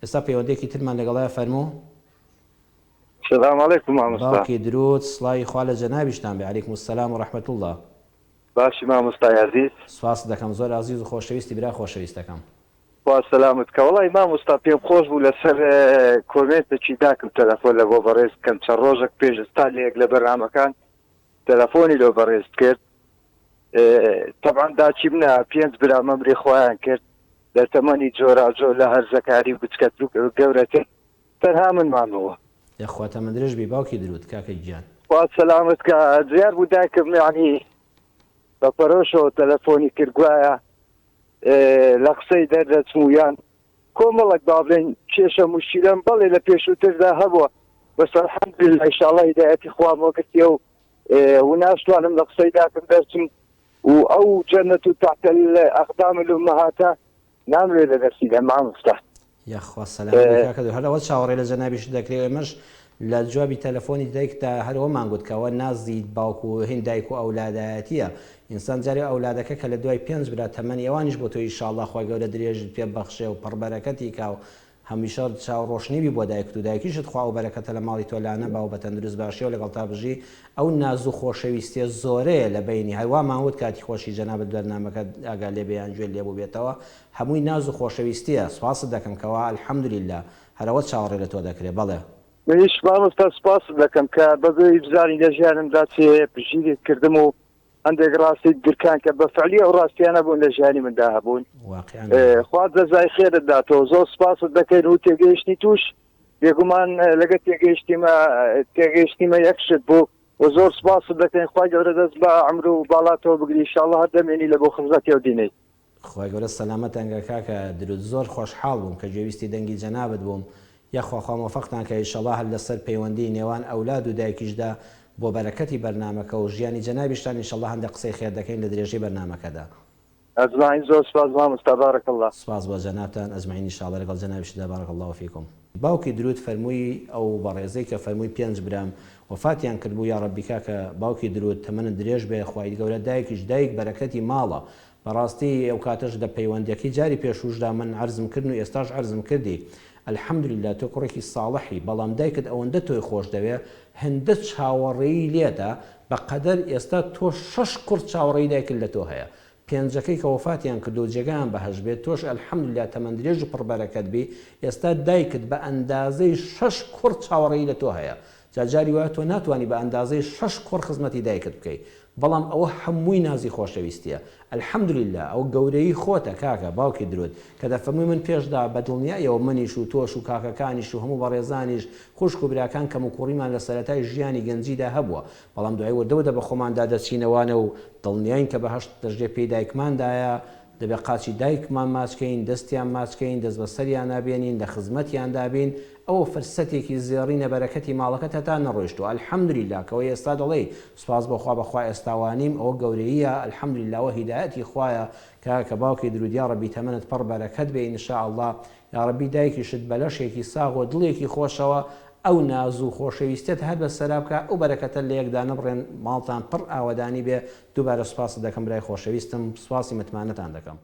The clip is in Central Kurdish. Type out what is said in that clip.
ئێستا پەیوەندێکی ترمان لەگەڵای فەرموو. السلام عليكم مامۆستا. باوکی درود سڵاوی خوا لە جەنابیشتان بێ. عەلەیکم السەلام و ڕەحمەت الله. باشی مامۆستای عەزیز. سوپاس دەکەم زۆر عەزیز و خۆشەویستی برا خۆشەویستەکەم. خوا سەلامت کە وەڵی مامۆستا پێم خۆش بوو لەسەر کۆمێنتێکی داکەم تەلەفۆن لە بۆ بەڕێز کەم چەند ڕۆژێک پێش ئێستا لەیەک لە بەرنامەکان تەلەفۆنی لۆ بەڕێز کرد. طبعا داچی منە 5 برا مەمری خۆیان کرد لە تەمەنی جۆراجۆ لە هەرزەکاری بچکەت و گەورەتر تەنها من مامەوە. یاخوا تەمەندرێژ بی باوکی درود کاکەی گیان. خوا سەلامت کە جیار بوو دایکم یعنی بە پەرۆشەوە تەلەفۆنی کردگوایە لە قسەی دەردەچمویان کۆمەڵک با بڵێن کێشە موشیلەم بەڵێ لە پێشووتردا هەبووە بەس ئەلحەمدولله ئینشاءالله هیدایەتی خوامەوە کردیە و ناشتوانم لە قسەی داکەم دەرچم و ئەو جەنەت و تحت الأقدام الأمهات نامرێ لە دەرسیدا مامۆستا. یاخوا سەلامت کاکە دوو هەرەوە چاوەڕێ لە جەنابیش دەکرێت. ئێمەش لە جوابی تەلەفۆنی دایکدا هەروەمان گوت کەەوە نازی باوکو و هین دایک و ئەولادایەتیە. ئینسان جارێ ئەولادەکە کە لە دوای 5 برا تەمەنی ئەوانیش بۆ تۆ ئینشاءالله خوا گەورە درێژت پێ بەخشێ و پڕبەرەکەتی کا و هەمیشە چاوڕۆشنیبی بۆ دایک و دایکیشت خوا و بەرەکەتە لە ماڵی تۆ لاانە با و بە تەندروست باشی و لەگەڵ تا بژی ئەو ناز و خۆشەویستیە زۆرەیە لە بینی هەروەمان وت کاتی خۆشی جەنابەت بەرنامەکە ئاگا لێ بەیان گوێ لێبوو بێتەوە هەمووی ناز و خۆشەویستیە. سوپاست دەکەم کەوا الحەمدولله هەرەوە چاوەڕێ لە تۆ دەکرێت. بەڵێ منیش مامۆستا سوپاس دەکەم کە بەبێ بزانین لە ژیانمدا چێ پژیرێت کردم و هەندێک ڕاستی گرکان کە بە فعلی ئەو ڕاستیانە بوون لە ژیانی مندا هەبوون. خوا جەزای خێرت داتەوە. زۆر سوپاست دەکەین و تێگەیشتنی توش بێگومان لەگە تێگەیشتیمە یەکشت بوو و زۆر سوپاست دەکەین. خوا گەورە دەست بە عمر و باڵاتەوە بگری ئینشاءالله هەر دەمێنی لە بۆ خزمەتی ئەو دینەی. خوای گەورە سەلامەتەنگە کاکە درود. زۆر خۆشحاڵ بووم کە گوێویستی دەنگی جەنابەت بووم. یاخوا خوا مۆفەقتان کە ئینشاءالله هەر لەسەر پەیوەندی نێوان ئەولاد و دایکیشدا بۆ بەرەکەتی بەرنامەکە و ژیانی جەنابیشتان ئینشاءالله هەندێک قسەی خێر دەکەین لە درێژەی بەرنامەکەدا. ئەجمعین زۆر سوپاس مامۆستا بارەک الله. سوپاس بۆ جەنابتان ئەجمعین ئینشاءالله لەگەڵ جەنابیشدا بارەک الله فیکم. باوکی درود فەرمووی ئەو بەڕێزەی کە فەرمووی 5 برام وفاتیان کردبوو یا ڕەبی کاکە باوکی درود تەمەنت درێژ بێ خوای گەورە دایکیش دایک بەرەکەتی ماڵە. بەڕاستی ئەو کاتەش دە پەیوەندیەکەی جاری پێشوشدا من عەرزم کردن و ئێستاش عەرزم کردی. الحەمدولله تۆ کوڕێکی ساڵحی بەڵام دایکت ئەوەندە تۆی خۆش دەوێ هەندە چاوەڕێی لێتە بەقەدەر ئێستا تۆ 6 کوڕ چاوەڕێی دایکت لە تۆ هەیە. پێنجەکەی کە وفاتیان کردو جێگەیان بەهەش بێت تۆش الحەمدولله تەمەندرێژ و پڕبەرەکەت بی ئێستا دایکت بە ئەندازەی 6 کوڕ چاوەڕێی لە تۆ هەیە. جاری وایە تۆ ناتوانانی بە ئەندازەی 6 کوڕ خزمەتی دایکت بکەیت بەڵام ئەوە هەمووی نازی خۆشەویستیە. الحەمدولله ئەو گەورەی خۆتە کاکە باوکی درود کە دەفەرمووی من پێشدا بەدڵنیایەوە منیش و تۆش و کاکەکانیش و هەموو بەڕێزانیش خوشک و براکان کەم و کوڕیمان لە سەرەتای ژیانی گەنجیدا هەبووە بەڵام دوای وەردەوەدە بە خۆماندا دەچینەوانە و دڵنیاین کە بەهەشت دەژێ پێی دایکماندایە دەبێ قاچی دایکمان ماچکەین دەستیان ماچکەین دەست بە سەریان نابێنین لە خزمەتیان دابین ئەوە فرسەتێکی زێڕینە بەرەکەتی ماڵەکەت هەتا نەڕۆیشتووە. الحەمدولله کەەوە ئێستا دەڵێ سوپاس بەخوا بەخوا ئێستاوانیم ئەوە گەورەیە. الحەمدولله ئەوە هیدایەتی خوایە کە باوکی درود یا ڕەبی تەمەنت پڕ بەرەکەت بێ ئینشاءالله یا ڕەبی دایکیشت بەلەشێکی ساغ و دڵێکی خۆشەوە ئەو ناز و خۆشەویستێت هەر بە سەرا بکە ئەو بەرەکەتە لە یەکدا نەبڕێن ماڵتان پڕ ئاوەدانی بێ. دووبارە سوپاس دەکەم برای خۆشەویستم سوپاسی متمانەتان دەکەم.